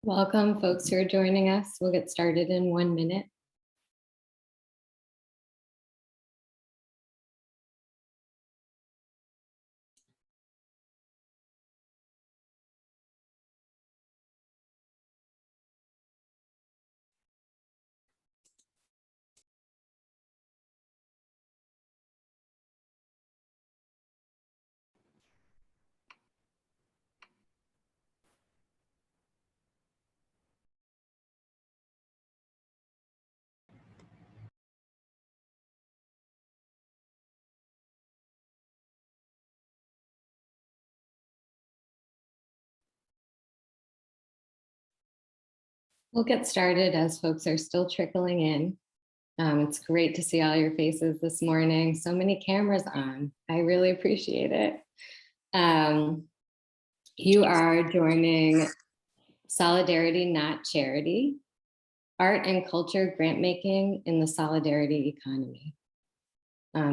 Welcome, folks who are joining us. We'll get started in 1 minute. We'll get started as folks are still trickling in. It's great to see all your faces this morning. So many cameras on. I really appreciate it. You are joining Solidarity, Not Charity, Art and Culture Grantmaking in the Solidarity Economy.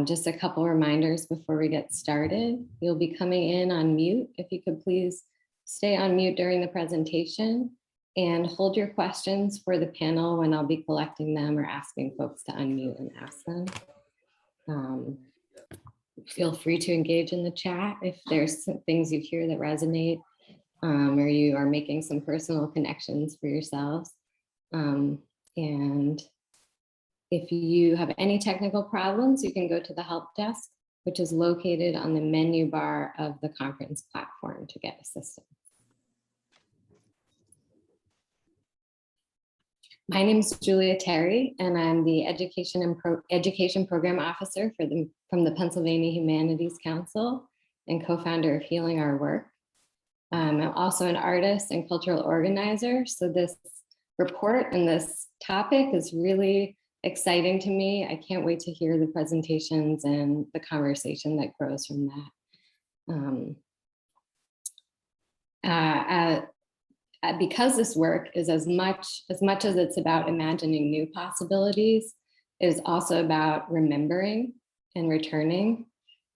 Just a couple reminders before we get started. You'll be coming in on mute. If you could please stay on mute during the presentation and hold your questions for the panel when I'll be collecting them or asking folks to unmute and ask them. Feel free to engage in the chat if there's some things you hear that resonate or you are making some personal connections for yourselves. And if you have any technical problems, you can go to the help desk, which is located on the menu bar of the conference platform to get assistance. My name is Julia Terry, and I'm the Education Program Officer from the Pennsylvania Humanities Council and co-founder of Healing Our Work. I'm also an artist and cultural organizer, so this report and this topic is really exciting to me. I can't wait to hear the presentations and the conversation that grows from that. Because this work is as much as it's about imagining new possibilities, it is also about remembering and returning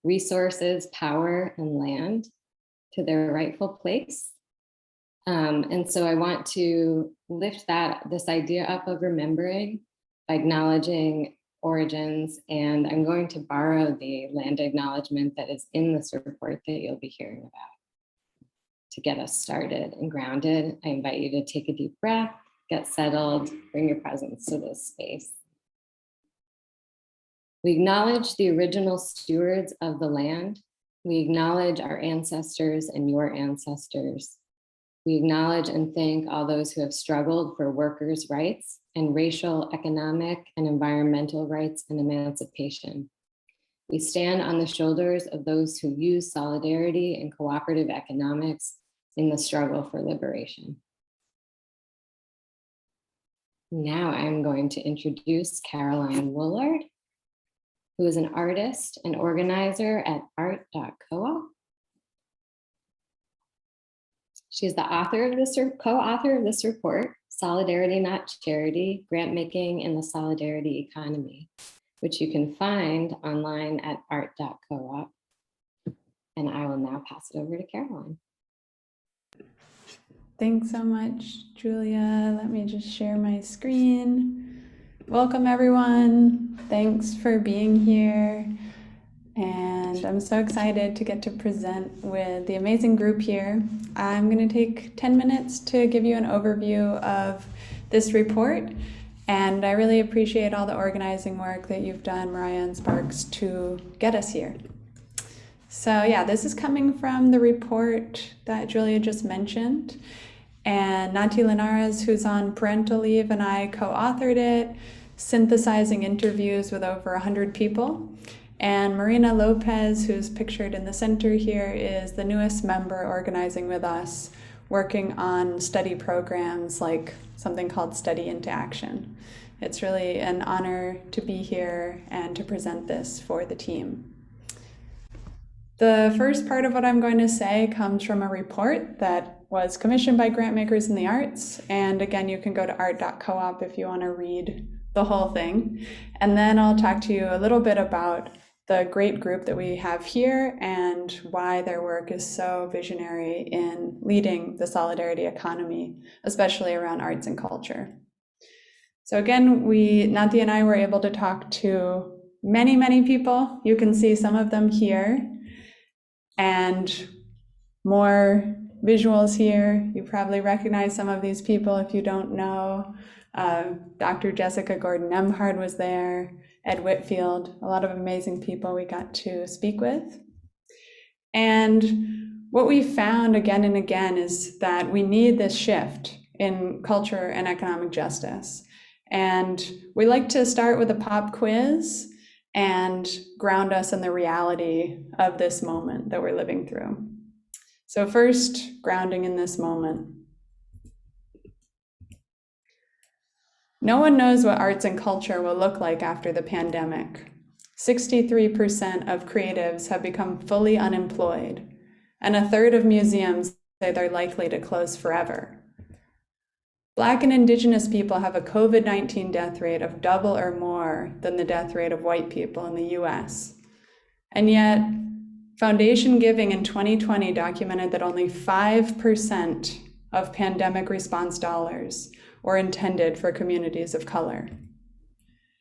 resources, power, and land to their rightful place. And so I want to lift this idea up of remembering by acknowledging origins, and I'm going to borrow the land acknowledgement that is in this report that you'll be hearing about. To get us started and grounded, I invite you to take a deep breath, get settled, bring your presence to this space. We acknowledge the original stewards of the land. We acknowledge our ancestors and your ancestors. We acknowledge and thank all those who have struggled for workers' rights and racial, economic, and environmental rights and emancipation. We stand on the shoulders of those who use solidarity and cooperative economics in the struggle for liberation. Now I'm going to introduce Caroline Woolard, who is an artist and organizer at art.coop. She's the co-author of this report, Solidarity, Not Charity, Grantmaking in the Solidarity Economy, which you can find online at art.coop. And I will now pass it over to Caroline. Thanks so much, Julia. Let me just share my screen. Welcome, everyone. Thanks for being here. And I'm so excited to get to present with the amazing group here. I'm going to take 10 minutes to give you an overview of this report. And I really appreciate all the organizing work that you've done, Mariah and SPARX, to get us here. So yeah, this is coming from the report that Julia just mentioned. And Nati Linares, who's on parental leave, and I co-authored it, synthesizing interviews with over 100 people. And Marina Lopez, who's pictured in the center here, is the newest member organizing with us, working on study programs like something called Study into Action. It's really an honor to be here and to present this for the team. The first part of what I'm going to say comes from a report that was commissioned by Grantmakers in the Arts. And again, you can go to art.coop if you want to read the whole thing. And then I'll talk to you a little bit about the great group that we have here and why their work is so visionary in leading the solidarity economy, especially around arts and culture. So again, Nati and I were able to talk to many, many people. You can see some of them here and more visuals here. You probably recognize some of these people if you don't know. Dr. Jessica Gordon-Emhard was there, Ed Whitfield, a lot of amazing people we got to speak with. And what we found again and again is that we need this shift in culture and economic justice. And we like to start with a pop quiz and ground us in the reality of this moment that we're living through. So first, grounding in this moment. No one knows what arts and culture will look like after the pandemic. 63% of creatives have become fully unemployed, and a third of museums say they're likely to close forever. Black and Indigenous people have a COVID-19 death rate of double or more than the death rate of white people in the US. And yet, foundation giving in 2020 documented that only 5% of pandemic response dollars were intended for communities of color.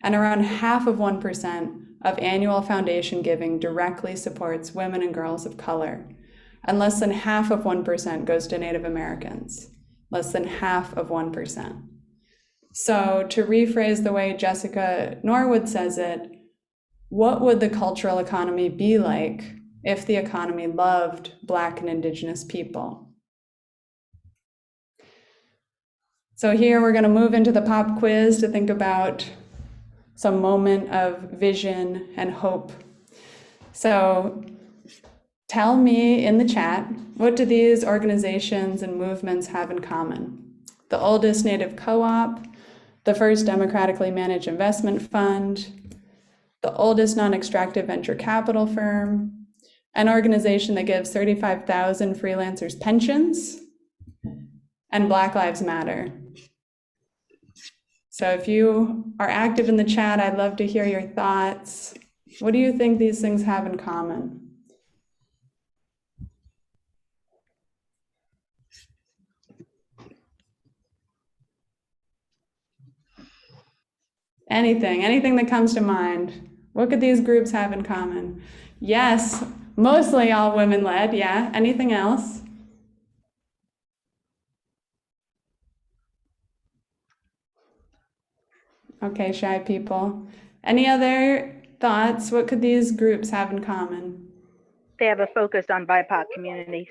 And around half of 1% of annual foundation giving directly supports women and girls of color, and less than half of 1% goes to Native Americans. Less than half of 1%. So to rephrase the way Jessica Norwood says it, what would the cultural economy be like if the economy loved Black and Indigenous people? So here we're going to move into the pop quiz to think about some moment of vision and hope. So tell me in the chat, what do these organizations and movements have in common? The oldest Native co-op, the first democratically managed investment fund, the oldest non-extractive venture capital firm, an organization that gives 35,000 freelancers pensions, and Black Lives Matter. So if you are active in the chat, I'd love to hear your thoughts. What do you think these things have in common? Anything that comes to mind. What could these groups have in common? Yes, mostly all women-led, yeah. Anything else? Okay, shy people. Any other thoughts? What could these groups have in common? They have a focus on BIPOC communities.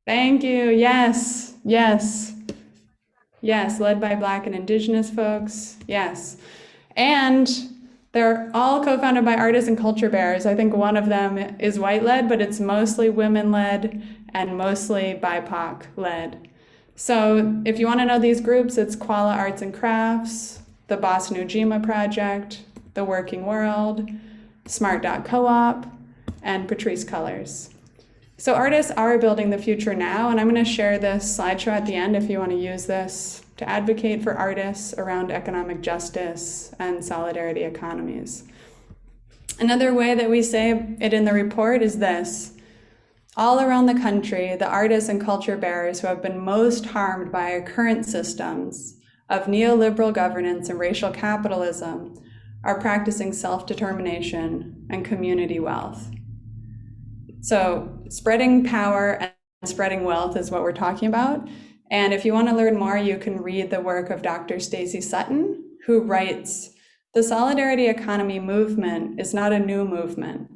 Thank you, yes, yes. Yes, led by Black and Indigenous folks, yes. And they're all co-founded by artists and culture bearers. I think one of them is white-led, but it's mostly women-led and mostly BIPOC-led. So if you want to know these groups, it's Kuala Arts and Crafts, the Boston Ujima Project, The Working World, Smart.coop, and Patrice Colors. So artists are building the future now, and I'm going to share this slideshow at the end if you want to use this to advocate for artists around economic justice and solidarity economies. Another way that we say it in the report is this. All around the country, the artists and culture bearers who have been most harmed by our current systems of neoliberal governance and racial capitalism are practicing self-determination and community wealth. So spreading power and spreading wealth is what we're talking about. And if you want to learn more, you can read the work of Dr. Stacey Sutton, who writes, "The solidarity economy movement is not a new movement.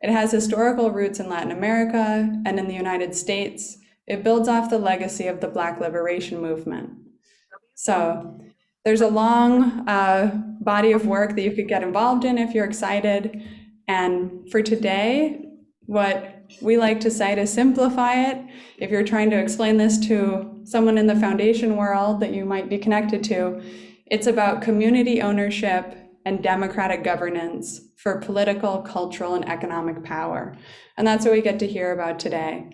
It has historical roots in Latin America and in the United States. It builds off the legacy of the Black liberation movement." So there's a long body of work that you could get involved in if you're excited. And for today, what we like to say to simplify it, if you're trying to explain this to someone in the foundation world that you might be connected to, it's about community ownership and democratic governance for political, cultural, and economic power. And that's what we get to hear about today.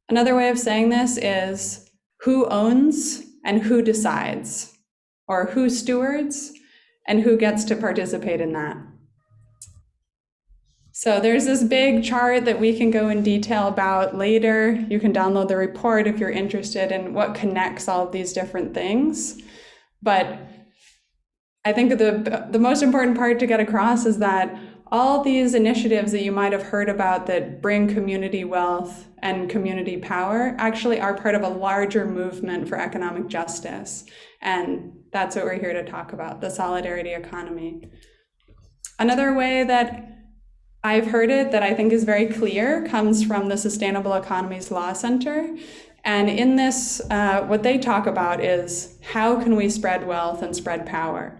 Another way of saying this is who owns and who decides, or who stewards and who gets to participate in that. So there's this big chart that we can go in detail about later. You can download the report if you're interested in what connects all of these different things. But I think the most important part to get across is that all these initiatives that you might have heard about that bring community wealth and community power actually are part of a larger movement for economic justice. And that's what we're here to talk about, the solidarity economy. Another way that I've heard it that I think is very clear comes from the Sustainable Economies Law Center. And in this, what they talk about is how can we spread wealth and spread power?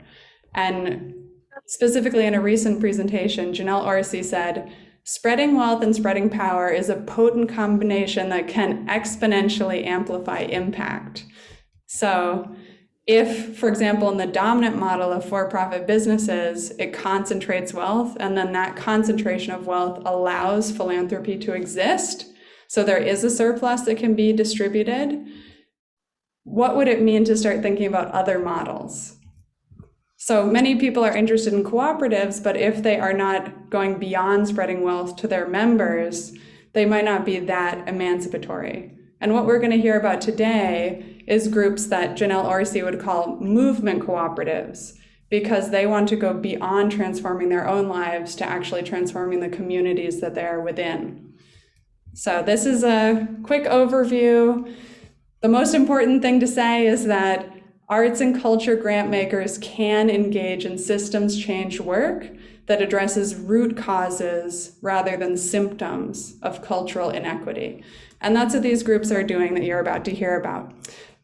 And specifically in a recent presentation, Janelle Orsi said, spreading wealth and spreading power is a potent combination that can exponentially amplify impact. So if, for example, in the dominant model of for-profit businesses, it concentrates wealth, and then that concentration of wealth allows philanthropy to exist, so there is a surplus that can be distributed, what would it mean to start thinking about other models? So many people are interested in cooperatives, but if they are not going beyond spreading wealth to their members, they might not be that emancipatory. And what we're going to hear about today is groups that Janelle Orsi would call movement cooperatives, because they want to go beyond transforming their own lives to actually transforming the communities that they're within. So this is a quick overview. The most important thing to say is that arts and culture grant makers can engage in systems change work that addresses root causes rather than symptoms of cultural inequity. And that's what these groups are doing that you're about to hear about.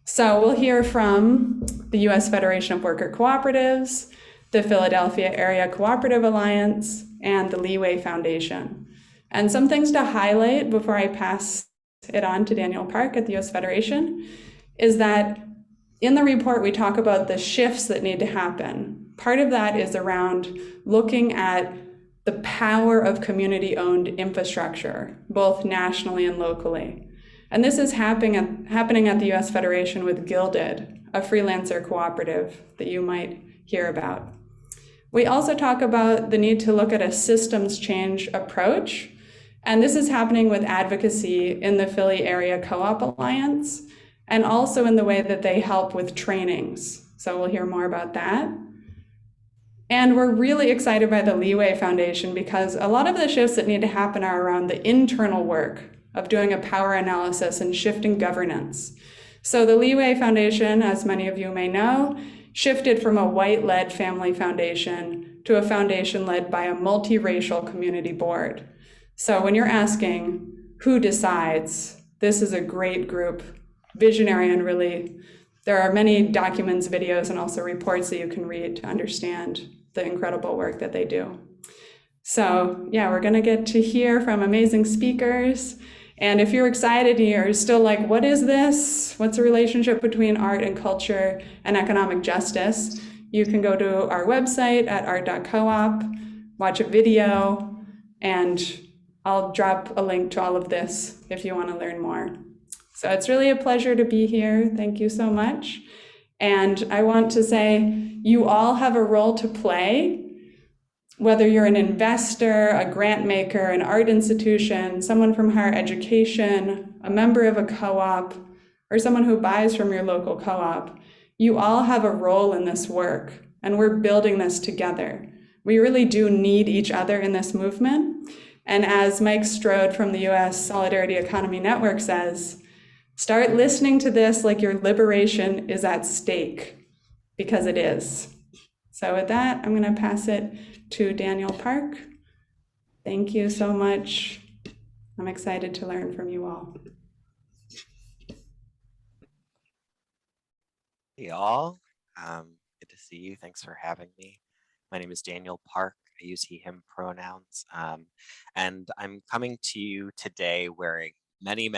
So we'll hear from the U.S. Federation of Worker Cooperatives, the Philadelphia Area Cooperative Alliance, and the Leeway Foundation. And some things to highlight before I pass it on to Daniel Park at the U.S. Federation is that in the report, we talk about the shifts that need to happen. Part of that is around looking at the power of community-owned infrastructure, both nationally and locally. And this is happening at the U.S. Federation with Gilded, a freelancer cooperative that you might hear about. We also talk about the need to look at a systems change approach. And this is happening with advocacy in the Philly Area Co-op Alliance, and also in the way that they help with trainings. So we'll hear more about that. And we're really excited by the Leeway Foundation because a lot of the shifts that need to happen are around the internal work of doing a power analysis and shifting governance. So the Leeway Foundation, as many of you may know, shifted from a white-led family foundation to a foundation led by a multiracial community board. So when you're asking who decides, this is a great group, visionary, and really, there are many documents, videos, and also reports that you can read to understand the incredible work that they do. So yeah, we're gonna get to hear from amazing speakers. And if you're excited and you're still like, what is this? What's the relationship between art and culture and economic justice? You can go to our website at art.coop, watch a video, and I'll drop a link to all of this if you want to learn more. So it's really a pleasure to be here. Thank you so much. And I want to say you all have a role to play, whether you're an investor, a grant maker, an art institution, someone from higher education, a member of a co-op, or someone who buys from your local co-op. You all have a role in this work, and we're building this together. We really do need each other in this movement. And as Mike Strode from the US Solidarity Economy Network says, start listening to this like your liberation is at stake, because it is. So with that, I'm going to pass it to Daniel Park. Thank you so much. I'm excited to learn from you all. Hey all, good to see you. Thanks for having me. My name is Daniel Park. I use he, him pronouns. And I'm coming to you today wearing many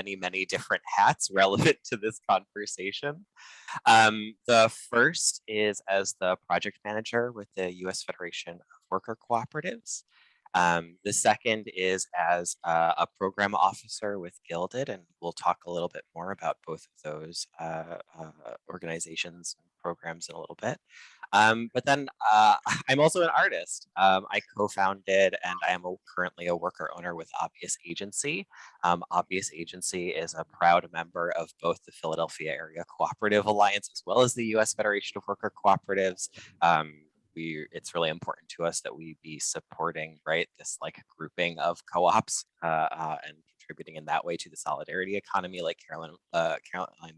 different hats relevant to this conversation. The first is as the project manager with the U.S. Federation of Worker Cooperatives. The second is as a program officer with Gilded, and we'll talk a little bit more about both of those organizations and programs in a little bit. But then I'm also an artist. I co-founded and I am currently a worker owner with Obvious Agency. Obvious Agency is a proud member of both the Philadelphia Area Cooperative Alliance as well as the U.S. Federation of Worker Cooperatives. It's really important to us that we be supporting, right, this like grouping of co-ops and contributing in that way to the solidarity economy, like Caroline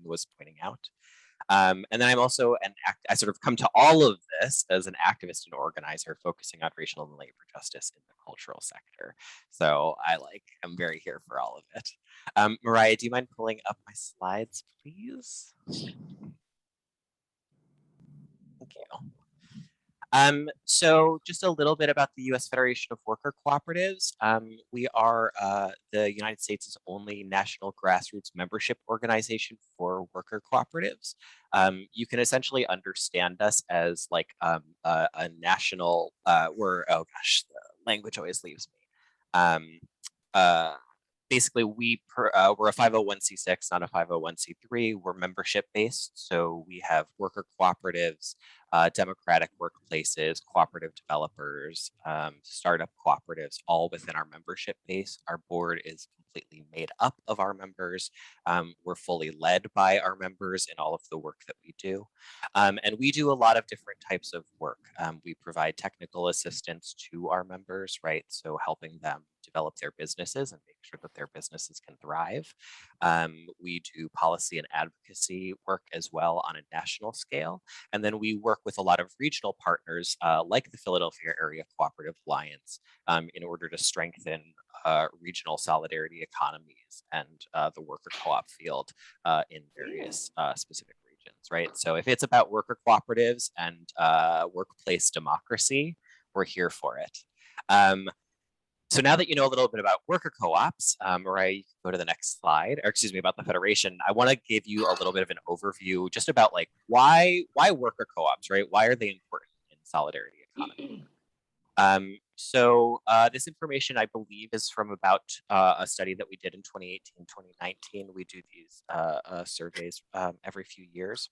was pointing out. And then I'm also I sort of come to all of this as an activist and organizer focusing on racial and labor justice in the cultural sector. So I'm very here for all of it. Mariah, do you mind pulling up my slides, please? Thank you. So just a little bit about the U.S. Federation of Worker Cooperatives. We are the United States' only national grassroots membership organization for worker cooperatives. You can essentially understand us as like a national, oh gosh, the language always leaves me. Basically, we're a 501c6, not a 501c3. We're membership based. So we have worker cooperatives, democratic workplaces, cooperative developers, startup cooperatives, all within our membership base. Our board is completely made up of our members. We're fully led by our members in all of the work that we do. And we do a lot of different types of work. We provide technical assistance to our members, right? So helping them develop their businesses and make sure that their businesses can thrive. We do policy and advocacy work as well on a national scale. And then we work with a lot of regional partners like the Philadelphia Area Cooperative Alliance in order to strengthen regional solidarity economies and the worker co-op field in various specific regions, right? So if it's about worker cooperatives and workplace democracy, we're here for it. So now that you know a little bit about worker co-ops, Mariah, you can go to the next slide, or excuse me, about the Federation. I want to give you a little bit of an overview just about like why worker co-ops, right? Why are they important in solidarity economy? This information, I believe, is from about a study that we did in 2018, 2019. We do these surveys every few years.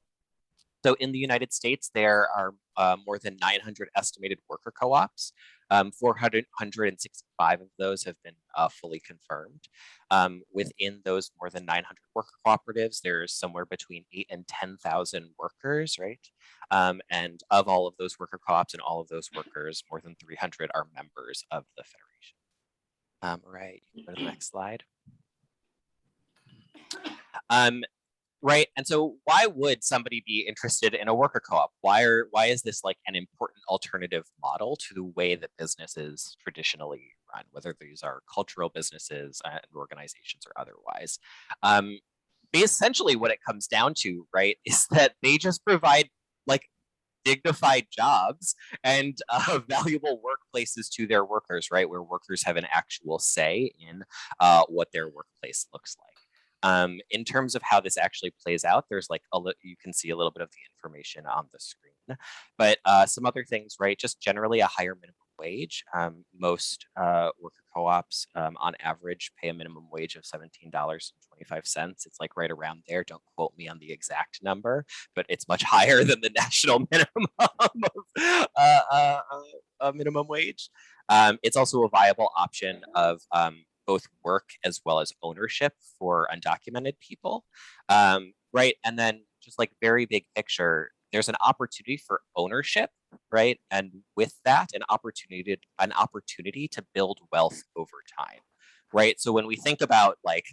So in the United States, there are more than 900 estimated worker co-ops. 465 of those have been fully confirmed. Within those more than 900 worker cooperatives, there's somewhere between 8,000 and 10,000 workers, right? And of all of those worker co-ops and all of those workers, more than 300 are members of the Federation. Right, you can go to the next slide. Right, and so why would somebody be interested in a worker co-op? Why is this like an important alternative model to the way that businesses traditionally run, whether these are cultural businesses and organizations or otherwise? Essentially, what it comes down to, right, is that they just provide like dignified jobs and valuable workplaces to their workers, right, where workers have an actual say in what their workplace looks like. In terms of how this actually plays out, there's like you can see a little bit of the information on the screen, but some other things, right? Just generally a higher minimum wage. Most worker co-ops on average pay a minimum wage of $17.25. It's like right around there. Don't quote me on the exact number, but it's much higher than the national minimum of minimum wage. It's also a viable option of both work as well as ownership for undocumented people, right? And then just like very big picture, there's an opportunity for ownership, right? And with that, an opportunity to build wealth over time, right? So when we think about like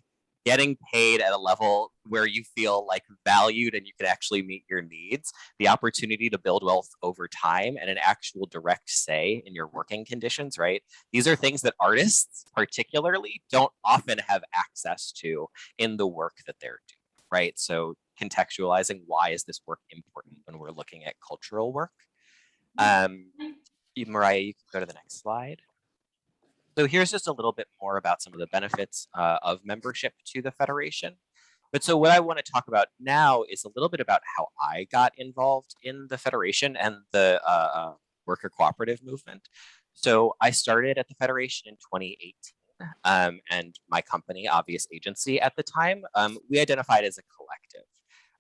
getting paid at a level where you feel like valued and you can actually meet your needs, the opportunity to build wealth over time and an actual direct say in your working conditions, right? These are things that artists particularly don't often have access to in the work that they're doing, right? So contextualizing why is this work important when we're looking at cultural work. Mariah, you can go to the next slide. So here's just a little bit more about some of the benefits of membership to the Federation. But so what I want to talk about now is a little bit about how I got involved in the Federation and the worker cooperative movement. So I started at the Federation in 2018, and my company, Obvious Agency at the time, we identified as a collective.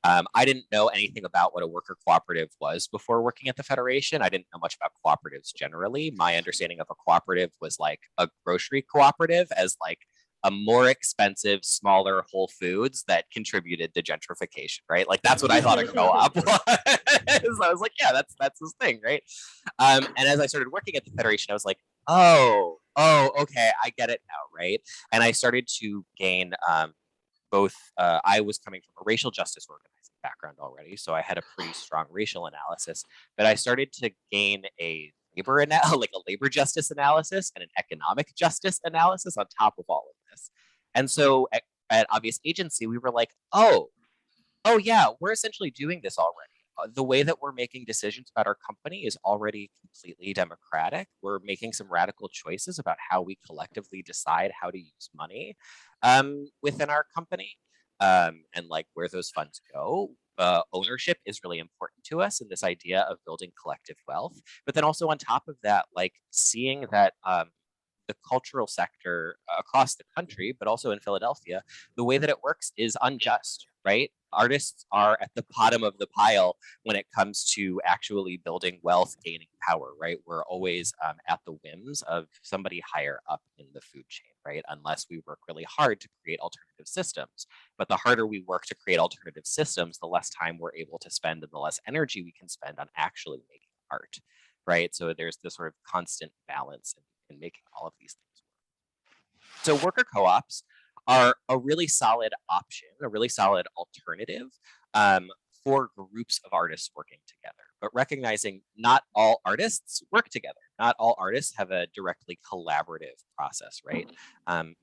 I didn't know anything about what a worker cooperative was before working at the Federation. I didn't know much about cooperatives generally. My understanding of a cooperative was like a grocery cooperative as like a more expensive, smaller Whole Foods that contributed to gentrification, right? Like that's what I thought a co-op was. So I was like, yeah, that's this thing, right? And as I started working at the Federation, I was like, oh, okay, I get it now, right? And I started to gain both. I was coming from a racial justice organizing background already, so I had a pretty strong racial analysis. But I started to gain a like a labor justice analysis and an economic justice analysis on top of all of this. And so at Obvious Agency, we were like, oh yeah, we're essentially doing this already. The way that we're making decisions about our company is already completely democratic. We're making some radical choices about how we collectively decide how to use money within our company and like where those funds go. Ownership is really important to us in this idea of building collective wealth. But then also on top of that, like seeing that the cultural sector across the country, but also in Philadelphia, the way that it works is unjust, right? Artists are at the bottom of the pile when it comes to actually building wealth, gaining power, right? We're always at the whims of somebody higher up in the food chain, right? Unless we work really hard to create alternative systems. But the harder we work to create alternative systems, the less time we're able to spend and the less energy we can spend on actually making art, right? So there's this sort of constant balance in making all of these things work. So worker co-ops are a really solid option, a really solid alternative for groups of artists working together, but recognizing not all artists work together. Not all artists have a directly collaborative process, right?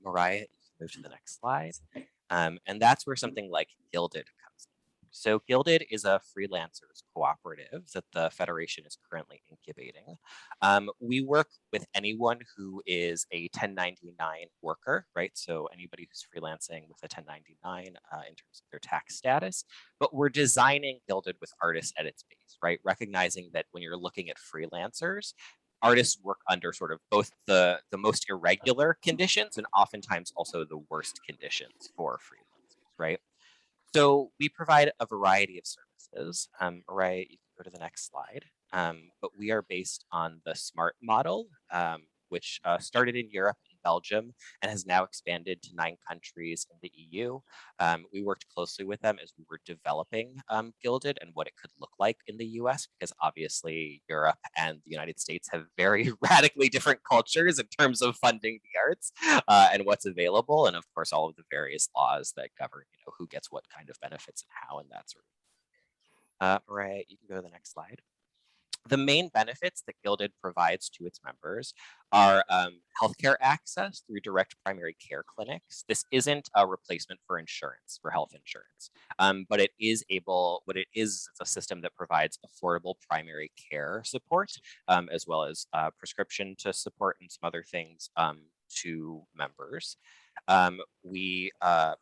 Mariah, you can move to the next slide. And that's where something like Gilded comes in. So Gilded is a freelancers cooperative that the Federation is currently incubating. We work with anyone who is a 1099 worker, right? So anybody who's freelancing with a 1099 in terms of their tax status, but we're designing Gilded with artists at its base, right? Recognizing that when you're looking at freelancers, artists work under sort of both the most irregular conditions and oftentimes also the worst conditions for freelancers, right? So we provide a variety of services. Right, you can go to the next slide. But we are based on the SMART model, which started in Europe and Belgium and has now expanded to 9 countries in the EU. We worked closely with them as we were developing Gilded and what it could look like in the US, because obviously Europe and the United States have very radically different cultures in terms of funding the arts and what's available. And of course, all of the various laws that govern, who gets what kind of benefits and how and that sort of. Right, you can go to the next slide. The main benefits that Gilded provides to its members are healthcare access through direct primary care clinics. This isn't a replacement for insurance, for health insurance, but it is it's a system that provides affordable primary care support, as well as prescription to support and some other things to members. We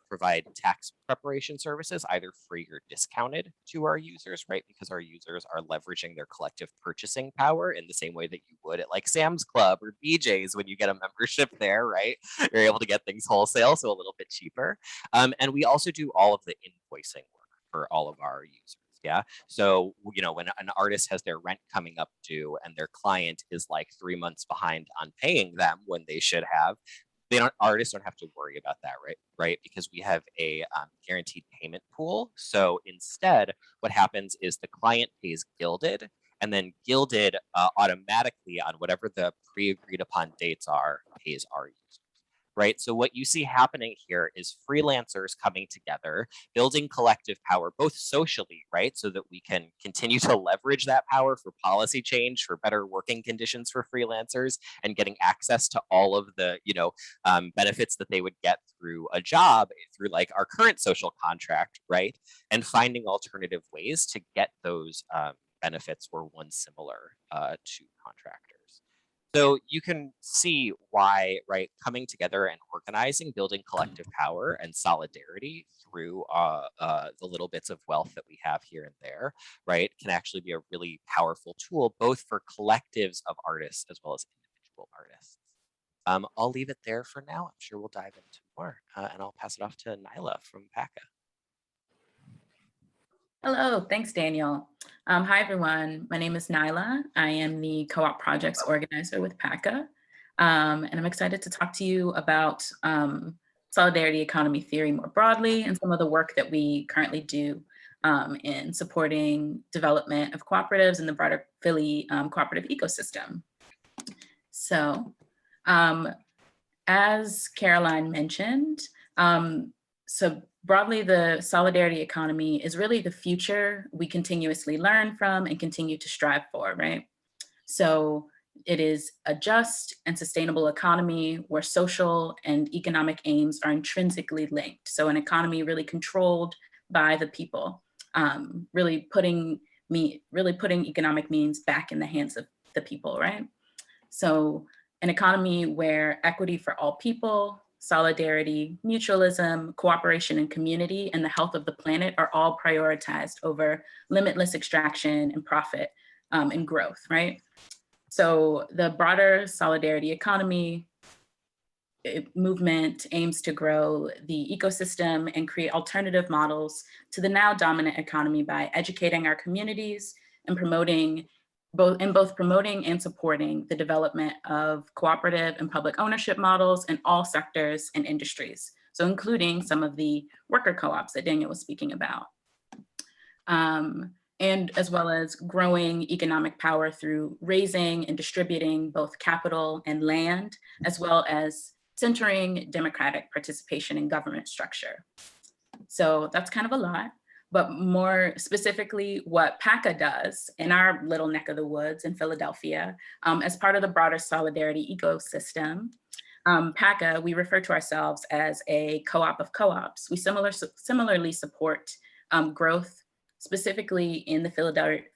provide tax preparation services, either free or discounted to our users, right? Because our users are leveraging their collective purchasing power in the same way that you would at like Sam's Club or BJ's when you get a membership there, right? You're able to get things wholesale, so a little bit cheaper. And we also do all of the invoicing work for all of our users. Yeah. So, when an artist has their rent coming up due and their client is like 3 months behind on paying them when they should have, artists don't have to worry about that, right? Because we have a guaranteed payment pool. So instead, what happens is the client pays Gilded, and then Gilded automatically on whatever the pre-agreed upon dates are, pays our users. Right. So what you see happening here is freelancers coming together, building collective power, both socially, right? So that we can continue to leverage that power for policy change, for better working conditions for freelancers, and getting access to all of the, benefits that they would get through a job, through like our current social contract, right? And finding alternative ways to get those benefits or one similar to contractors. So you can see why, right, coming together and organizing, building collective power and solidarity through the little bits of wealth that we have here and there, right, can actually be a really powerful tool, both for collectives of artists as well as individual artists. I'll leave it there for now. I'm sure we'll dive into more, and I'll pass it off to Nyla from PACA. Hello, thanks, Daniel. Hi, everyone. My name is Nyla. I am the co-op projects organizer with PACA. And I'm excited to talk to you about solidarity economy theory more broadly and some of the work that we currently do in supporting development of cooperatives in the broader Philly cooperative ecosystem. So as Caroline mentioned, so broadly, the solidarity economy is really the future we continuously learn from and continue to strive for, right? So it is a just and sustainable economy where social and economic aims are intrinsically linked. So an economy really controlled by the people, really putting economic means back in the hands of the people, right? So an economy where equity for all people, solidarity, mutualism, cooperation and community, and the health of the planet are all prioritized over limitless extraction and profit and growth, right? So the broader solidarity economy movement aims to grow the ecosystem and create alternative models to the now dominant economy by educating our communities and promoting both promoting and supporting the development of cooperative and public ownership models in all sectors and industries. So including some of the worker co-ops that Daniel was speaking about. And as well as growing economic power through raising and distributing both capital and land, as well as centering democratic participation in government structure. So that's kind of a lot, but more specifically what PACA does in our little neck of the woods in Philadelphia, as part of the broader solidarity ecosystem. PACA, we refer to ourselves as a co-op of co-ops. We similarly support growth specifically in the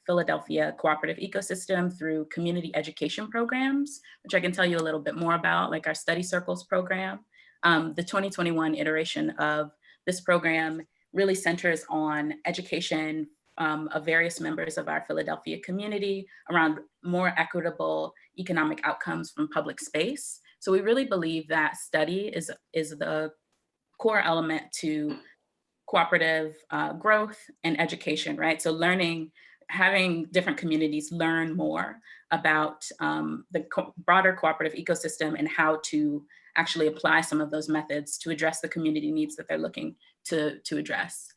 Philadelphia cooperative ecosystem through community education programs, which I can tell you a little bit more about, like our study circles program. The 2021 iteration of this program really centers on education of various members of our Philadelphia community around more equitable economic outcomes from public space. So we really believe that study is the core element to cooperative growth and education, right? So having different communities learn more about the broader cooperative ecosystem and how to actually apply some of those methods to address the community needs that they're looking to address.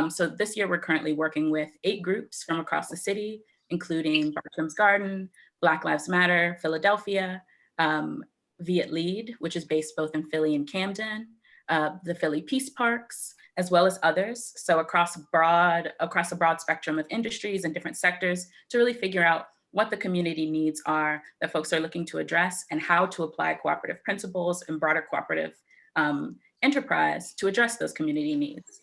So this year we're currently working with 8 groups from across the city, including Bartram's Garden, Black Lives Matter, Philadelphia, Viet Lead, which is based both in Philly and Camden, the Philly SPARX, as well as others. So across a broad spectrum of industries and different sectors to really figure out what the community needs are that folks are looking to address and how to apply cooperative principles and broader cooperative enterprise to address those community needs.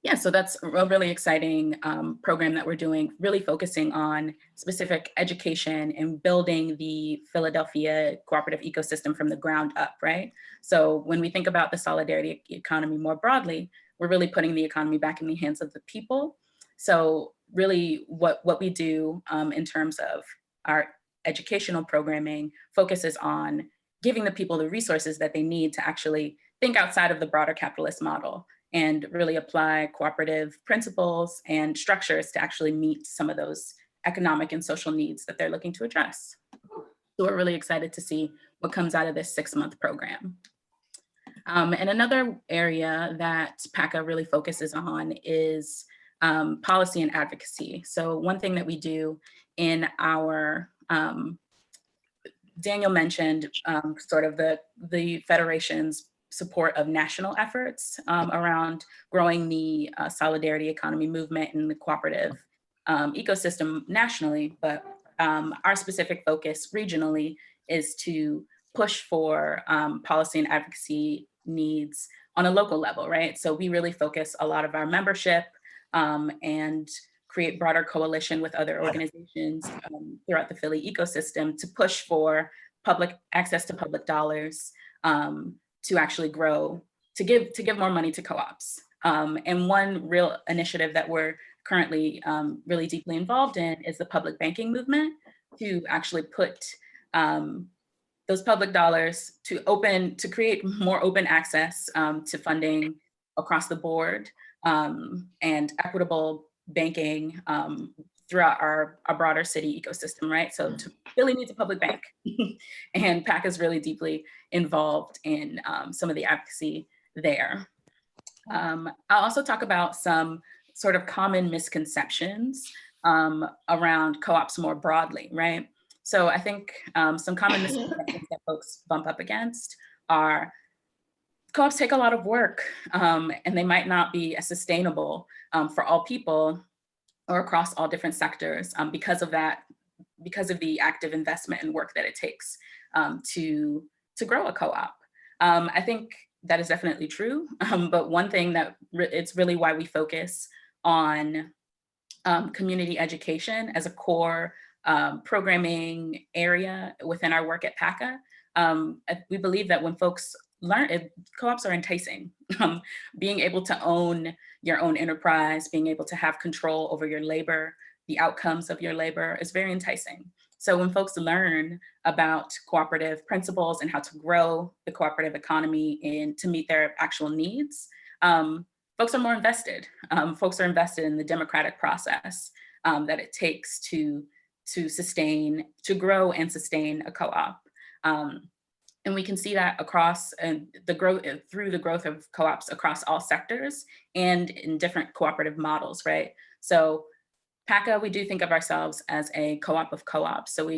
Yeah, so that's a really exciting program that we're doing, really focusing on specific education and building the Philadelphia cooperative ecosystem from the ground up, right? So when we think about the solidarity economy more broadly, we're really putting the economy back in the hands of the people. So really what we do in terms of our educational programming focuses on giving the people the resources that they need to actually think outside of the broader capitalist model and really apply cooperative principles and structures to actually meet some of those economic and social needs that they're looking to address. So we're really excited to see what comes out of this 6-month program. And another area that PACA really focuses on is policy and advocacy. So one thing that we do in our, Daniel mentioned sort of the Federation's support of national efforts around growing the solidarity economy movement and the cooperative ecosystem nationally, but our specific focus regionally is to push for policy and advocacy needs on a local level, right? So we really focus a lot of our membership and create broader coalition with other organizations throughout the Philly ecosystem to push for public access to public dollars to actually grow, to give more money to co-ops. And one real initiative that we're currently really deeply involved in is the public banking movement to actually put those public dollars to create more open access to funding across the board and equitable banking throughout our broader city ecosystem, right? So really needs a public bank. And PAC is really deeply involved in some of the advocacy there. I'll also talk about some sort of common misconceptions around co-ops more broadly, right? So I think some common misconceptions that folks bump up against are co-ops take a lot of work and they might not be as sustainable for all people or across all different sectors because of the active investment and work that it takes to grow a co-op. I think that is definitely true, but one thing that it's really why we focus on community education as a core programming area within our work at PACA. We believe that when folks learn it, co-ops are enticing. Being able to own your own enterprise, being able to have control over your labor, the outcomes of your labor is very enticing. So when folks learn about cooperative principles and how to grow the cooperative economy to meet their actual needs, folks are more invested. Folks are invested in the democratic process that it takes to grow and sustain a co-op. And we can see that across through the growth of co-ops across all sectors and in different cooperative models, right? So PACA, we do think of ourselves as a co-op of co-ops. So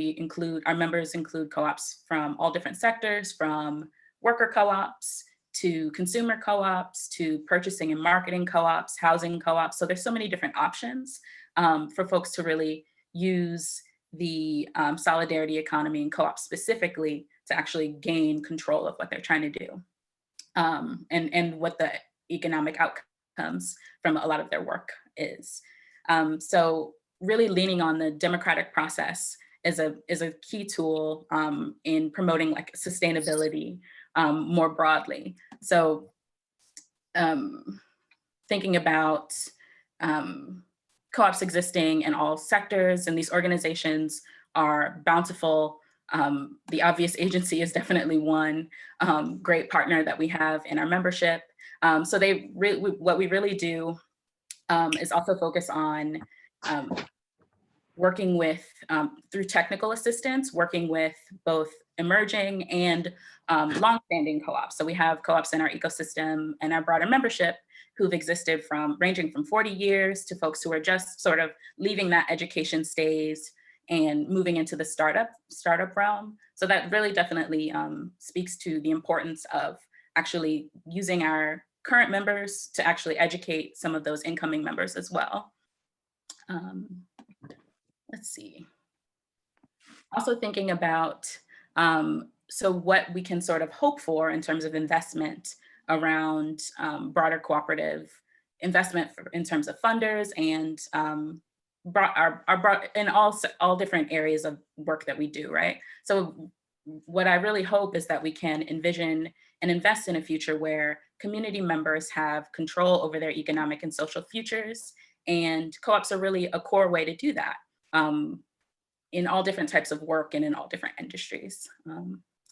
our members include co-ops from all different sectors, from worker co-ops to consumer co-ops to purchasing and marketing co-ops, housing co-ops. So there's so many different options for folks to really use the solidarity economy and co-ops specifically to actually gain control of what they're trying to do and what the economic outcomes from a lot of their work is. So really leaning on the democratic process is a key tool in promoting like sustainability more broadly. So thinking about co-ops existing in all sectors, and these organizations are bountiful. The Obvious Agency is definitely one great partner that we have in our membership. So what we really do is also focus on working with, through technical assistance, working with both emerging and longstanding co-ops. So we have co-ops in our ecosystem and our broader membership who've existed ranging from 40 years to folks who are just sort of leaving that education stage and moving into the startup realm. So that really definitely speaks to the importance of actually using our current members to actually educate some of those incoming members as well. Let's see. Also thinking about, so what we can sort of hope for in terms of investment around broader cooperative investment in terms of funders and in all different areas of work that we do, right? So what I really hope is that we can envision and invest in a future where community members have control over their economic and social futures, and co-ops are really a core way to do that in all different types of work and in all different industries.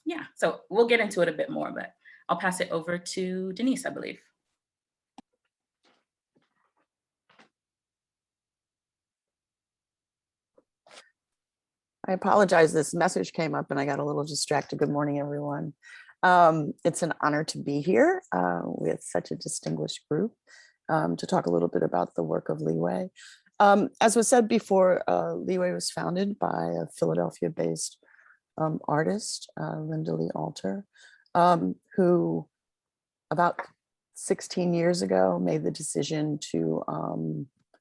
Yeah, so we'll get into it a bit more, but I'll pass it over to Denise, I believe. I apologize, this message came up and I got a little distracted. Good morning, everyone. It's an honor to be here with such a distinguished group to talk a little bit about the work of Leeway. As was said before, Leeway was founded by a Philadelphia-based artist, Linda Lee Alter, who about 16 years ago made the decision to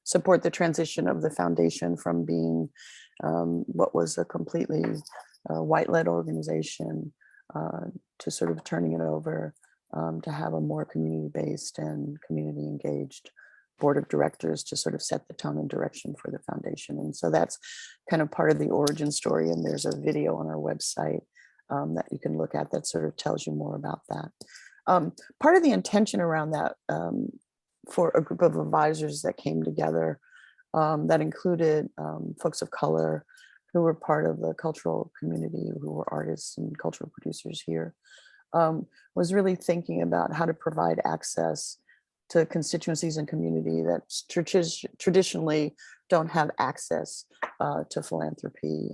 support the transition of the foundation from being what was a completely white-led organization to sort of turning it over to have a more community-based and community-engaged board of directors to sort of set the tone and direction for the foundation. And so that's kind of part of the origin story. And there's a video on our website that you can look at that sort of tells you more about that. Part of the intention around that for a group of advisors that came together that included folks of color who were part of the cultural community, who were artists and cultural producers here, was really thinking about how to provide access to constituencies and community that traditionally don't have access to philanthropy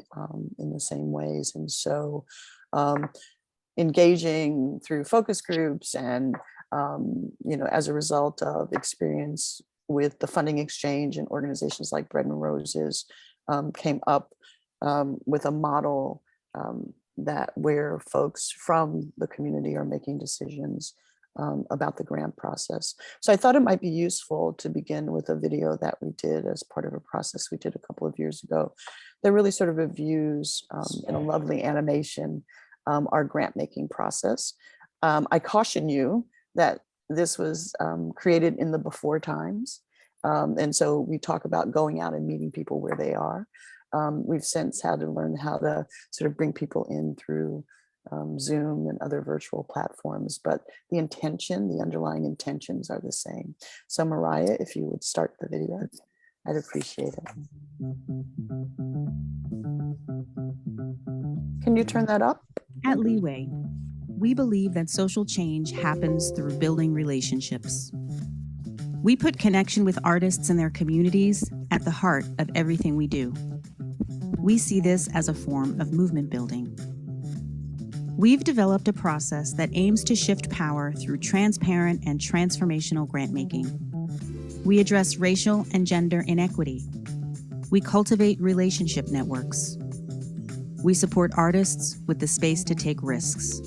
in the same ways. And so engaging through focus groups and, as a result of experience with the funding exchange and organizations like Bread and Roses, came up with a model that where folks from the community are making decisions about the grant process. So I thought it might be useful to begin with a video that we did as part of a process we did a couple of years ago that really sort of reviews in a lovely animation our grant making process. I caution you that this was created in the before times. And so we talk about going out and meeting people where they are. We've since had to learn how to sort of bring people in through Zoom and other virtual platforms, but the underlying intentions are the same. So Mariah, if you would start the video, I'd appreciate it. Can you turn that up? At Leeway, we believe that social change happens through building relationships. We put connection with artists and their communities at the heart of everything we do. We see this as a form of movement building. We've developed a process that aims to shift power through transparent and transformational grant making. We address racial and gender inequity. We cultivate relationship networks. We support artists with the space to take risks.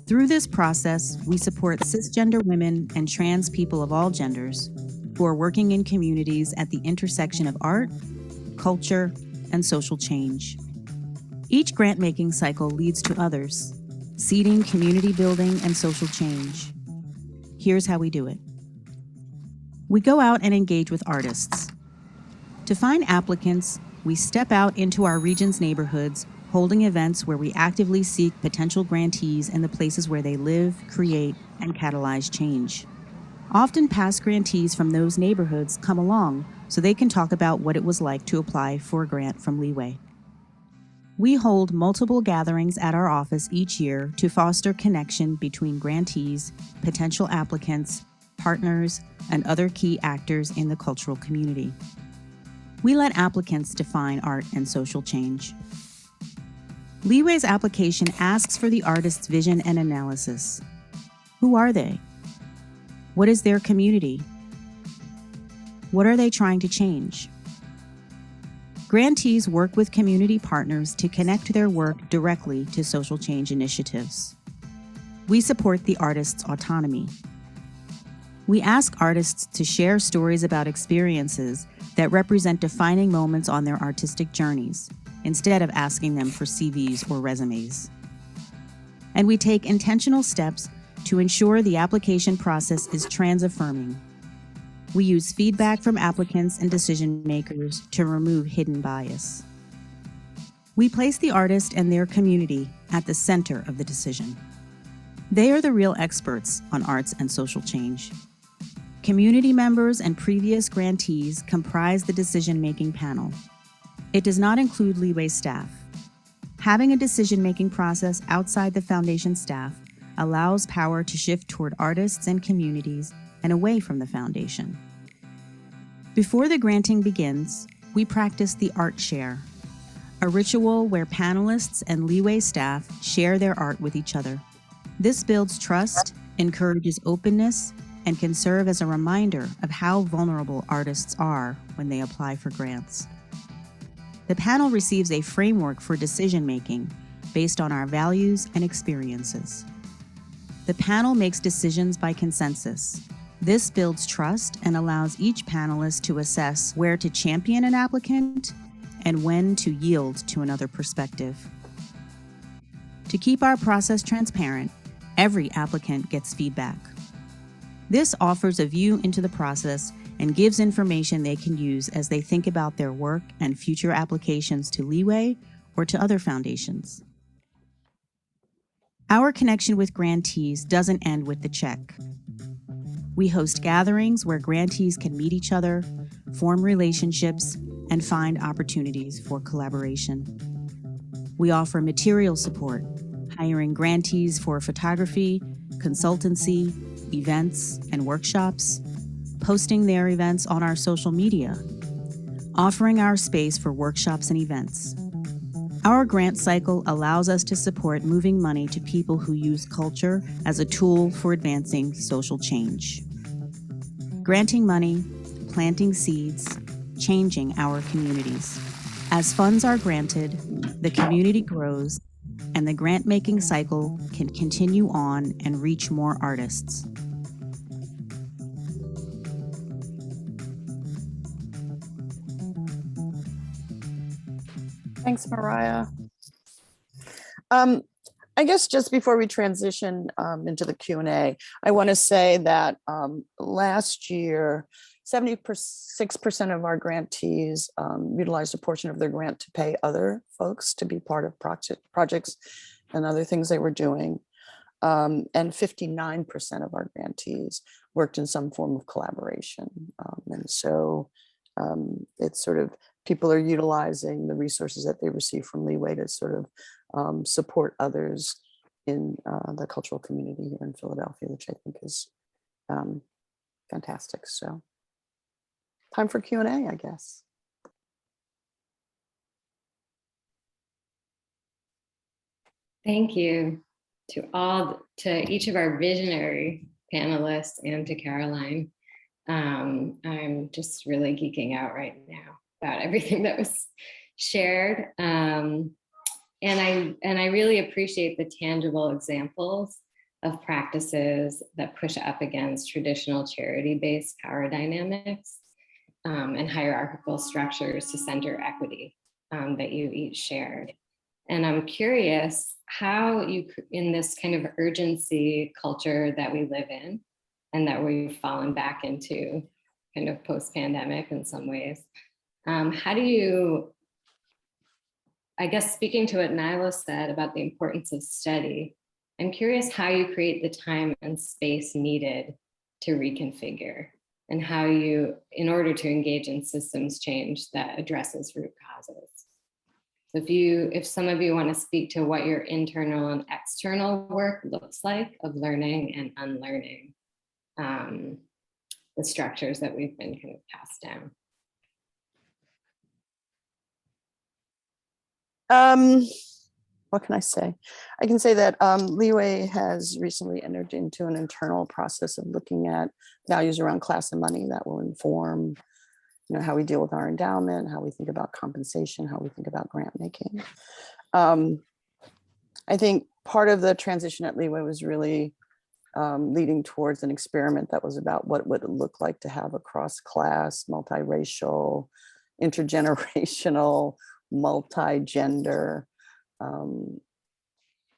Through this process, we support cisgender women and trans people of all genders who are working in communities at the intersection of art, culture, and social change. Each grant-making cycle leads to others, seeding community building and social change. Here's how we do it. We go out and engage with artists. To find applicants, we step out into our region's neighborhoods, holding events where we actively seek potential grantees in the places where they live, create, and catalyze change. Often past grantees from those neighborhoods come along so they can talk about what it was like to apply for a grant from Leeway. We hold multiple gatherings at our office each year to foster connection between grantees, potential applicants, partners, and other key actors in the cultural community. We let applicants define art and social change. Leeway's application asks for the artist's vision and analysis. Who are they? What is their community? What are they trying to change? Grantees work with community partners to connect their work directly to social change initiatives. We support the artist's autonomy. We ask artists to share stories about experiences that represent defining moments on their artistic journeys, instead of asking them for CVs or resumes. And we take intentional steps to ensure the application process is trans-affirming. We use feedback from applicants and decision makers to remove hidden bias. We place the artist and their community at the center of the decision. They are the real experts on arts and social change. Community members and previous grantees comprise the decision-making panel. It does not include Leeway staff. Having a decision-making process outside the foundation staff allows power to shift toward artists and communities and away from the foundation. Before the granting begins, we practice the art share, a ritual where panelists and Leeway staff share their art with each other. This builds trust, encourages openness, and can serve as a reminder of how vulnerable artists are when they apply for grants. The panel receives a framework for decision-making based on our values and experiences. The panel makes decisions by consensus. This builds trust and allows each panelist to assess where to champion an applicant and when to yield to another perspective. To keep our process transparent, every applicant gets feedback. This offers a view into the process and gives information they can use as they think about their work and future applications to Leeway or to other foundations. Our connection with grantees doesn't end with the check. We host gatherings where grantees can meet each other, form relationships, and find opportunities for collaboration. We offer material support, hiring grantees for photography, consultancy, events and workshops, posting their events on our social media, offering our space for workshops and events. Our grant cycle allows us to support moving money to people who use culture as a tool for advancing social change. Granting money, planting seeds, changing our communities. As funds are granted, the community grows, and the grant-making cycle can continue on and reach more artists. Thanks, Mariah. I guess just before we transition into the Q&A, I want to say that last year, 76% of our grantees utilized a portion of their grant to pay other folks to be part of projects and other things they were doing. And 59% of our grantees worked in some form of collaboration. And so it's sort of, people are utilizing the resources that they receive from Leeway to sort of support others in the cultural community here in Philadelphia, which I think is fantastic. So time for Q&A, I guess. Thank you to each of our visionary panelists and to Caroline. I'm just really geeking out right now about everything that was shared. And I really appreciate the tangible examples of practices that push up against traditional charity-based power dynamics and hierarchical structures to center equity that you each shared. And I'm curious how you, in this kind of urgency culture that we live in and that we've fallen back into kind of post-pandemic in some ways, how do you, I guess speaking to what Nyla said about the importance of study, I'm curious how you create the time and space needed to reconfigure and how you, in order to engage in systems change that addresses root causes. So if some of you want to speak to what your internal and external work looks like of learning and unlearning the structures that we've been kind of passed down. What can I say? I can say that Leeway has recently entered into an internal process of looking at values around class and money that will inform, how we deal with our endowment, how we think about compensation, how we think about grant making. I think part of the transition at Leeway was really leading towards an experiment that was about what would it look like to have a cross-class, multiracial, intergenerational, multi-gender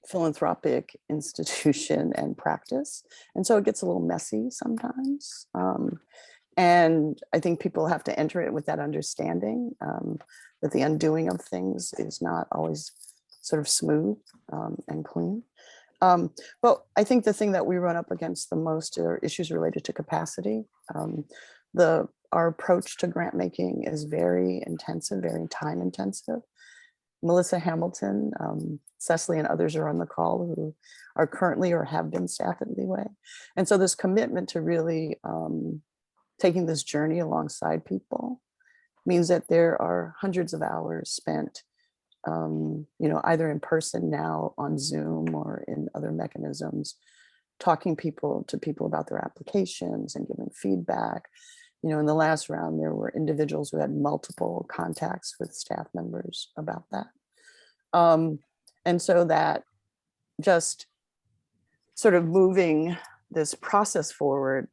philanthropic institution and practice. And so it gets a little messy sometimes. And I think people have to enter it with that understanding that the undoing of things is not always sort of smooth and clean. But I think the thing that we run up against the most are issues related to capacity. Our approach to grant making is very intensive, very time intensive. Melissa Hamilton, Cecily and others are on the call who are currently or have been staff at Leeway. And so this commitment to really taking this journey alongside people means that there are hundreds of hours spent either in person now on Zoom or in other mechanisms, talking to people about their applications and giving feedback. In the last round, there were individuals who had multiple contacts with staff members about that. And so that just sort of moving this process forward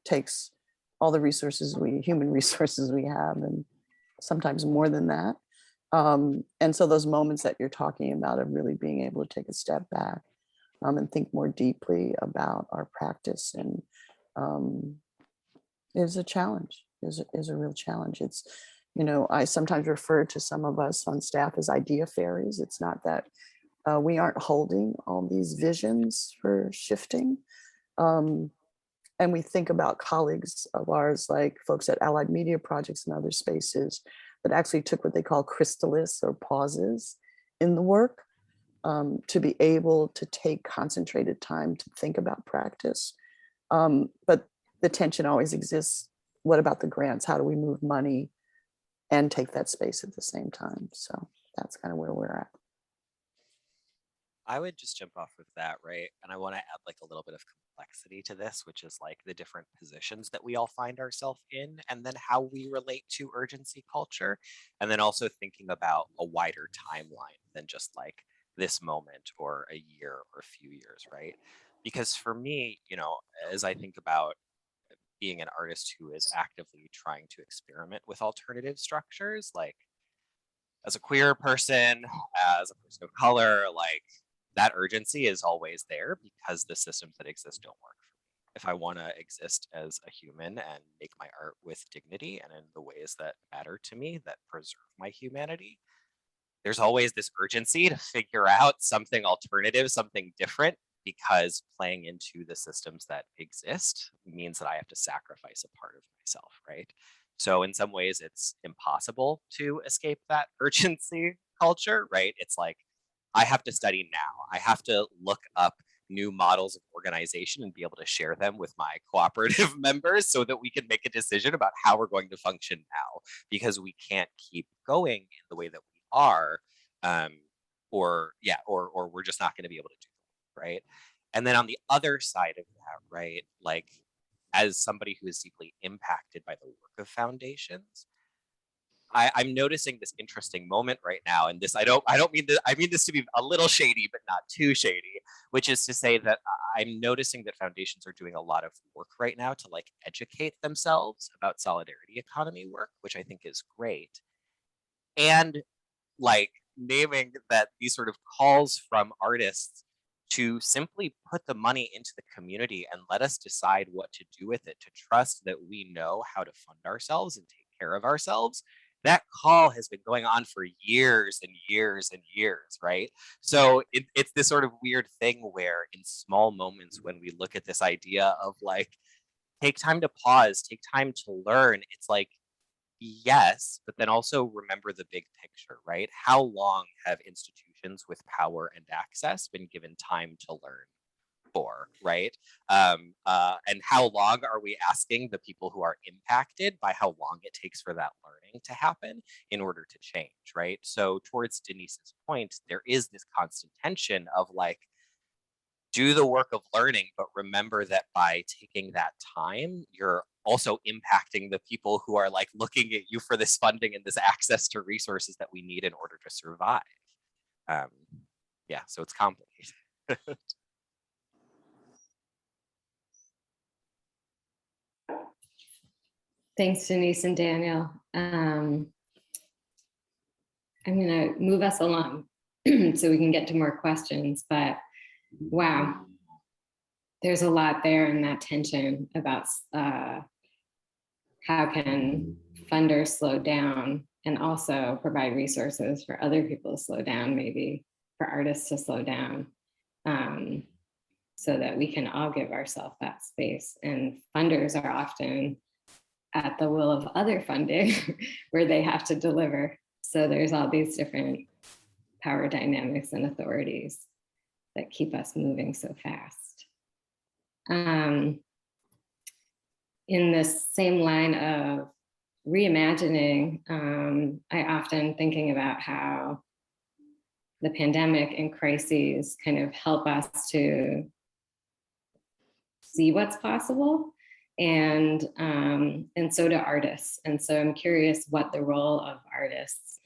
takes all the human resources we have, and sometimes more than that. And so those moments that you're talking about of really being able to take a step back and think more deeply about our practice and is a challenge, is a real challenge. It's, I sometimes refer to some of us on staff as idea fairies. It's not that we aren't holding all these visions for shifting. And we think about colleagues of ours, like folks at Allied Media Projects and other spaces that actually took what they call chrysalis or pauses in the work to be able to take concentrated time to think about practice But the tension always exists. What about the grants? How do we move money and take that space at the same time? So that's kind of where we're at. I would just jump off of that, right? And I want to add like a little bit of complexity to this, which is like the different positions that we all find ourselves in, and then how we relate to urgency culture. And then also thinking about a wider timeline than just like this moment or a year or a few years, right? Because for me, you know, as I think about being an artist who is actively trying to experiment with alternative structures, like as a queer person, as a person of color, like that urgency is always there because the systems that exist don't work for me. If I want to exist as a human and make my art with dignity and in the ways that matter to me, that preserve my humanity, there's always this urgency to figure out something alternative, something different, because playing into the systems that exist means that I have to sacrifice a part of myself, right? So in some ways, it's impossible to escape that urgency culture, right? It's like, I have to study now. I have to look up new models of organization and be able to share them with my cooperative members so that we can make a decision about how we're going to function now, because we can't keep going in the way that we are, or we're just not going to be able to do it, right? And then on the other side of that, right, like as somebody who is deeply impacted by the work of foundations, I'm noticing this interesting moment right now, and this I don't mean I mean this to be a little shady, but not too shady, which is to say that I'm noticing that foundations are doing a lot of work right now to like educate themselves about solidarity economy work, which I think is great, and like naming that these sort of calls from artists to simply put the money into the community and let us decide what to do with it, to trust that we know how to fund ourselves and take care of ourselves. That call has been going on for years and years and years, right? So it's this sort of weird thing where in small moments when we look at this idea of like, take time to pause, take time to learn, it's like, yes, but then also remember the big picture, right? How long have institutions with power and access been given time to learn for, right? And how long are we asking the people who are impacted by how long it takes for that learning to happen in order to change, right? So towards Denise's point, there is this constant tension of like, do the work of learning, but remember that by taking that time, you're also impacting the people who are like looking at you for this funding and this access to resources that we need in order to survive. Yeah, so it's complicated. Thanks, Denise and Daniel. I'm going to move us along so we can get to more questions, but wow, there's a lot there in that tension about how can funders slow down and also provide resources for other people to slow down, maybe for artists to slow down, so that we can all give ourselves that space. And funders are often at the will of other funding where they have to deliver. So there's all these different power dynamics and authorities that keep us moving so fast. In this same line of reimagining, I often thinking about how the pandemic and crises kind of help us to see what's possible, and so do artists. And so I'm curious what the role of artists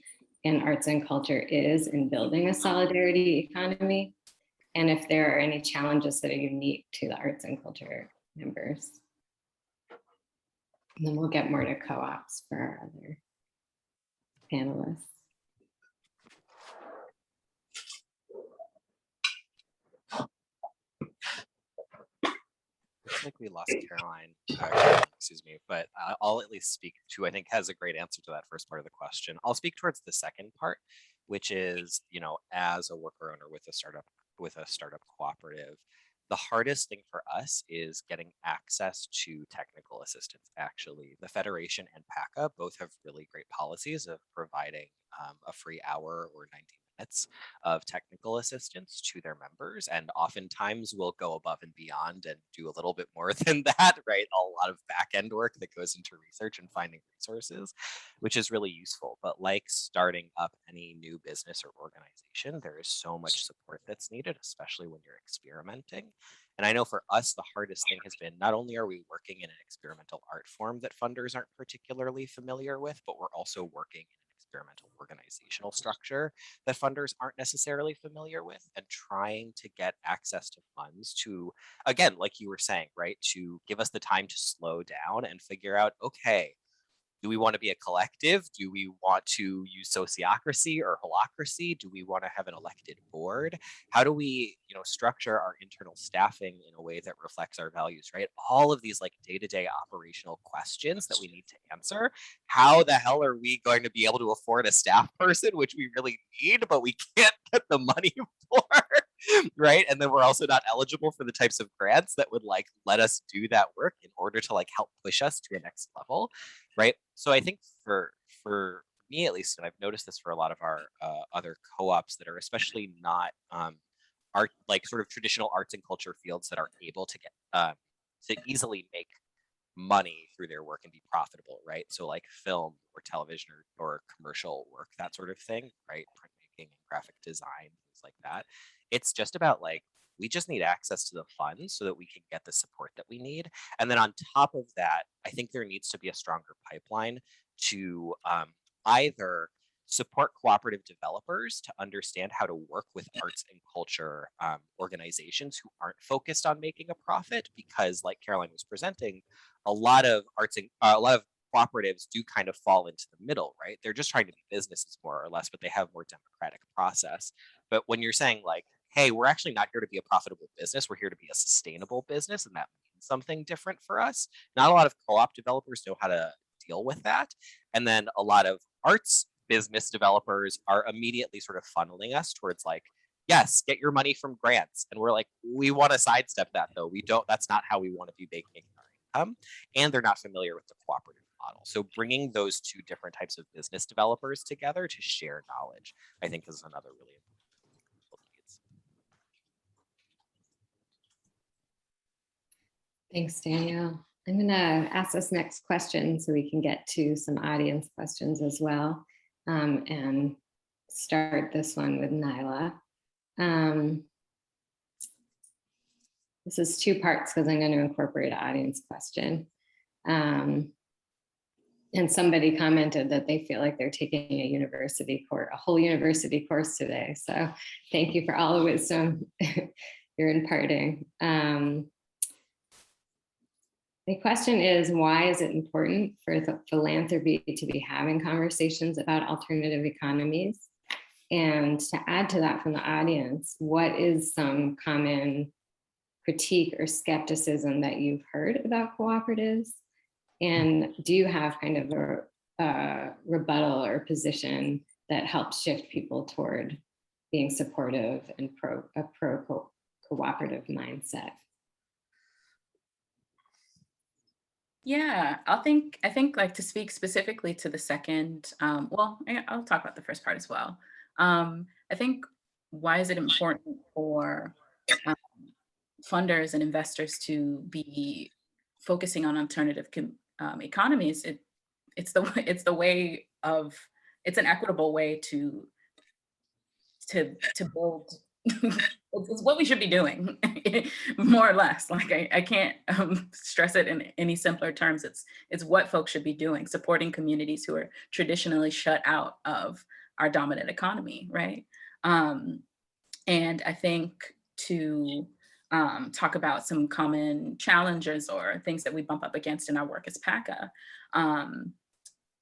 and arts and culture is in building a solidarity economy, and if there are any challenges that are unique to the arts and culture members. And then we'll get more to co-ops for our other panelists. Looks like we lost Caroline, excuse me, but I'll at least speak to, I think has a great answer to that first part of the question. I'll speak towards the second part, which is, you know, as a worker owner with a startup cooperative, the hardest thing for us is getting access to technical assistance. Actually, the Federation and PACA both have really great policies of providing a free hour or 19 minutes of technical assistance to their members. And oftentimes we'll go above and beyond and do a little bit more than that, right? A lot of back end work that goes into research and finding resources, which is really useful. But like starting up any new business or organization, there is so much support that's needed, especially when you're experimenting. And I know for us, the hardest thing has been not only are we working in an experimental art form that funders aren't particularly familiar with, but we're also working in an experimental organizational structure that funders aren't necessarily familiar with, and trying to get access to funds to, again, like you were saying, right, to give us the time to slow down and figure out, okay, do we want to be a collective? Do we want to use sociocracy or holacracy? Do we want to have an elected board? How do we, structure our internal staffing in a way that reflects our values, right? All of these like day-to-day operational questions that we need to answer. How the hell are we going to be able to afford a staff person, which we really need, but we can't get the money for? Right. And then we're also not eligible for the types of grants that would like let us do that work in order to like help push us to a next level. Right. So I think for me, at least, and I've noticed this for a lot of our other co-ops that are especially not art, like sort of traditional arts and culture fields that are able to get to easily make money through their work and be profitable, right? So like film or television or commercial work, that sort of thing, right? Printmaking and graphic design, things like that. It's just about like, we just need access to the funds so that we can get the support that we need. And then on top of that, I think there needs to be a stronger pipeline to either support cooperative developers to understand how to work with arts and culture organizations who aren't focused on making a profit, because like Caroline was presenting, a lot of arts and a lot of cooperatives do kind of fall into the middle, right? They're just trying to be businesses more or less, but they have more democratic process. But when you're saying like, hey, we're actually not here to be a profitable business, we're here to be a sustainable business, and that means something different for us. Not a lot of co-op developers know how to deal with that. And then a lot of arts business developers are immediately sort of funneling us towards like, yes, get your money from grants. And we're like, we want to sidestep that though. We don't, that's not how we want to be making our income. And they're not familiar with the cooperative model. So bringing those two different types of business developers together to share knowledge, I think is another really important piece. Thanks, Danielle. I'm going to ask this next question so we can get to some audience questions as well, and start this one with Nyla. This is two parts because I'm going to incorporate an audience question. And somebody commented that they feel like they're taking a university course, a whole university course today. So thank you for all the wisdom you're imparting. The question is, why is it important for the philanthropy to be having conversations about alternative economies? And to add to that from the audience, what is some common critique or skepticism that you've heard about cooperatives? And do you have kind of a rebuttal or position that helps shift people toward being supportive and pro-cooperative mindset? Yeah, I think like to speak specifically to the second, well, I'll talk about the first part as well. I think why is it important for funders and investors to be focusing on alternative economies? It's the way of, it's an equitable way to build. It's what we should be doing, more or less. Like I can't stress it in any simpler terms. It's what folks should be doing, supporting communities who are traditionally shut out of our dominant economy, right? And I think to talk about some common challenges or things that we bump up against in our work as PACA,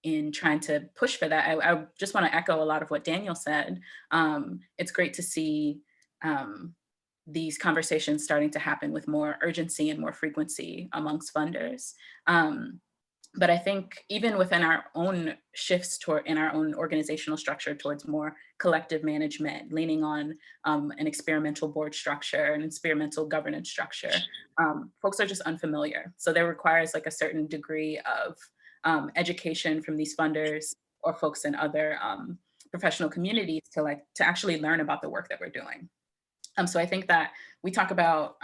in trying to push for that, I just want to echo a lot of what Daniel said. It's great to see these conversations starting to happen with more urgency and more frequency amongst funders. But I think even within our own shifts in our own organizational structure towards more collective management, leaning on an experimental board structure, an experimental governance structure, folks are just unfamiliar. So there requires like a certain degree of education from these funders or folks in other professional communities to actually learn about the work that we're doing. So I think that we talk about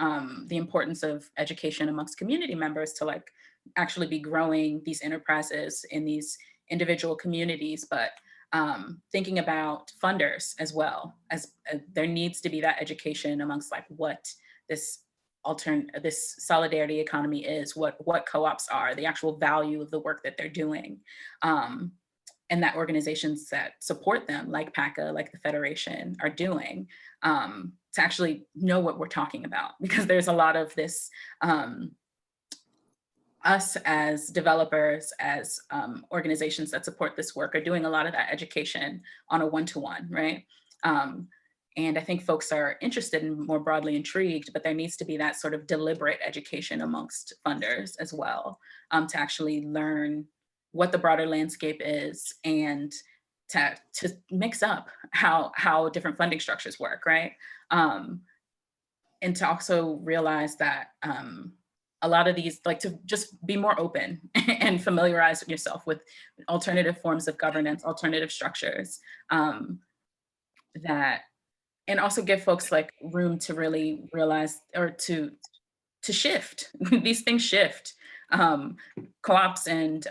the importance of education amongst community members to actually be growing these enterprises in these individual communities, but thinking about funders as well, as there needs to be that education amongst what this this solidarity economy is, what co-ops are, the actual value of the work that they're doing. And that organizations that support them, like PACA, like the Federation, are doing, to actually know what we're talking about. Because there's a lot of this, us as developers, as organizations that support this work are doing a lot of that education on a one-to-one, right? And I think folks are interested and more broadly intrigued, but there needs to be that sort of deliberate education amongst funders as well, to actually learn what the broader landscape is and to mix up how different funding structures work, right? And to also realize that a lot of these, to just be more open and familiarize yourself with alternative forms of governance, alternative structures, and also give folks room to really realize or to shift. These things shift. Co-ops and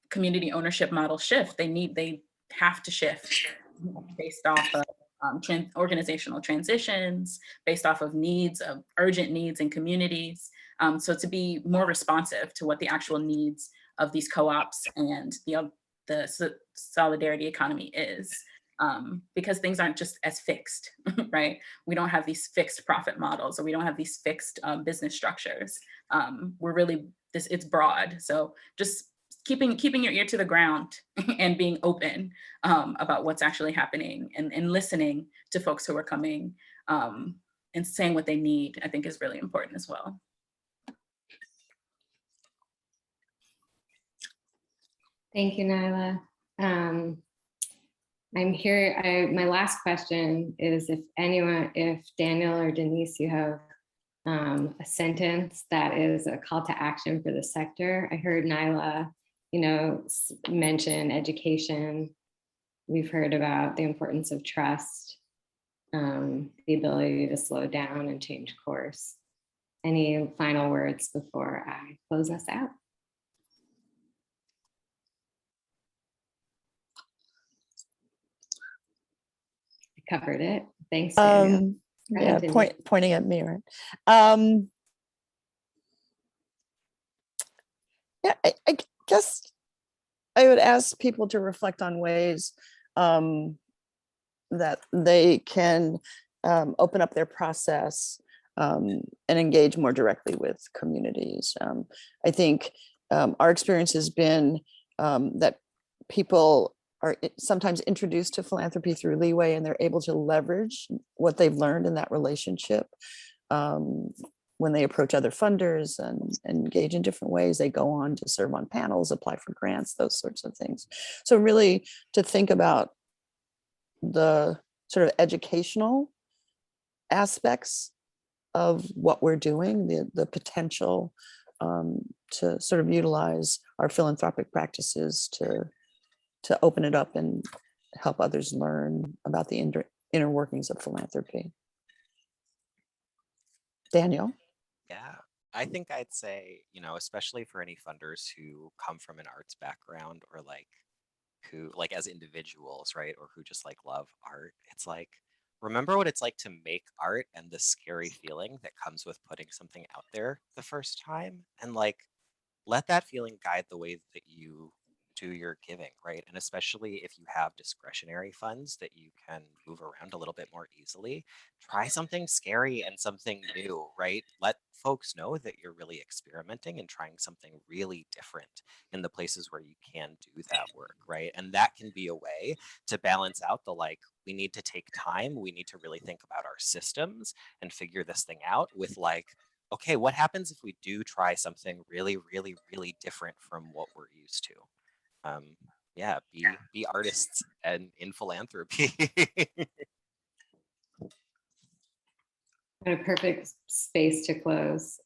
community ownership models shift. They have to shift based off of organizational transitions, based off of urgent needs in communities. So to be more responsive to what the actual needs of these co-ops and the solidarity economy is. Because things aren't just as fixed, right? We don't have these fixed profit models, or we don't have these fixed business structures. We're really, it's broad. So just keeping your ear to the ground and being open about what's actually happening, and listening to folks who are coming and saying what they need, I think is really important as well. Thank you, Nyla. I'm here. My last question is if Daniel or Denise, you have a sentence that is a call to action for the sector. I heard Nyla, mention education. We've heard about the importance of trust, the ability to slow down and change course. Any final words before I close us out? Covered it. Thanks, Daniel. Yeah, pointing at me, right? Yeah, I guess I would ask people to reflect on ways that they can open up their process and engage more directly with communities. I think our experience has been that people are sometimes introduced to philanthropy through Leeway, and they're able to leverage what they've learned in that relationship. When they approach other funders and engage in different ways, they go on to serve on panels, apply for grants, those sorts of things. So really to think about the sort of educational aspects of what we're doing, the potential to sort of utilize our philanthropic practices to open it up and help others learn about the inner workings of philanthropy. Daniel? Yeah, I think I'd say, especially for any funders who come from an arts background, or who as individuals, right? Or who just love art. It's remember what it's like to make art and the scary feeling that comes with putting something out there the first time. And let that feeling guide the way that you do your giving, right? And especially if you have discretionary funds that you can move around a little bit more easily, try something scary and something new, right? Let folks know that you're really experimenting and trying something really different in the places where you can do that work, right? And that can be a way to balance out the we need to take time, we need to really think about our systems and figure this thing out, with okay, what happens if we do try something really, really, really different from what we're used to? Yeah, be artists and in philanthropy. What a perfect space to close.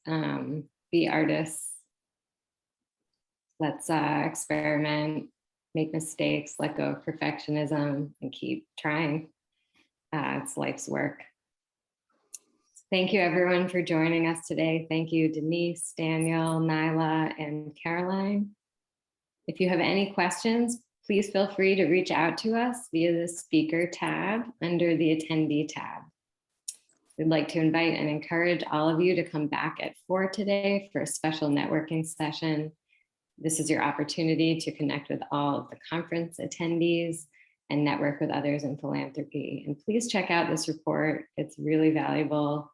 Be artists. Let's experiment, make mistakes, let go of perfectionism, and keep trying. It's life's work. Thank you everyone for joining us today. Thank you, Denise, Daniel, Nyla, and Caroline. If you have any questions, please feel free to reach out to us via the speaker tab under the attendee tab. We'd like to invite and encourage all of you to come back at 4 today for a special networking session. This is your opportunity to connect with all of the conference attendees and network with others in philanthropy. And please check out this report. It's really valuable.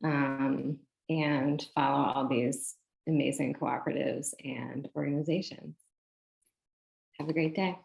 And follow all these amazing cooperatives and organizations. Have a great day.